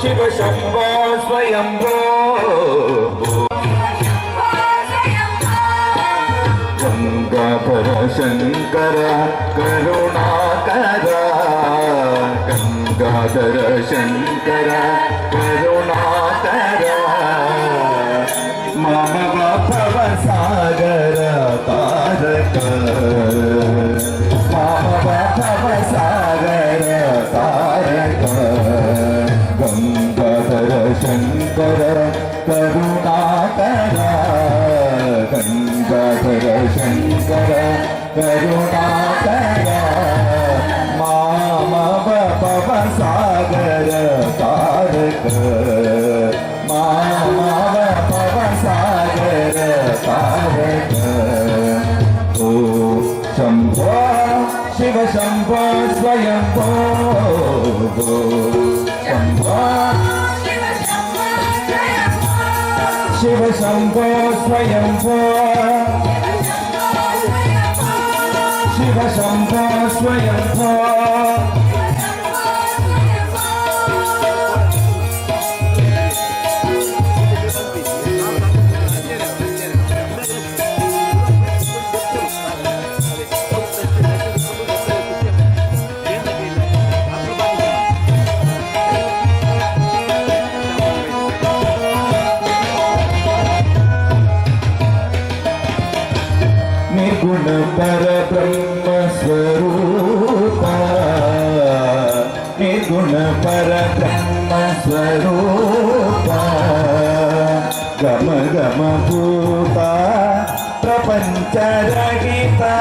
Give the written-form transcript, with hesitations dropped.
शिव शंभो स्वयंभो गंगाधर शंकर करुणाकर गंगाधर शंकर करुणाकर मम भव सागर तारक मम भव सागर तारक गंगाधर शंकर करुणाकर गंगाधर शंकर करुणाकर मम भव सागर तारक मम भव सागर तारक ओ शंभो शिव शंभो स्वयंभो शंभो शिव शंभो स्वयंभो शिव शंभो स्वयंभो निर्गुण पर ब्रह्म स्वरूप निर्गुण पर ब्रह्म स्वरूप गम गम भूता प्रपंच रहिता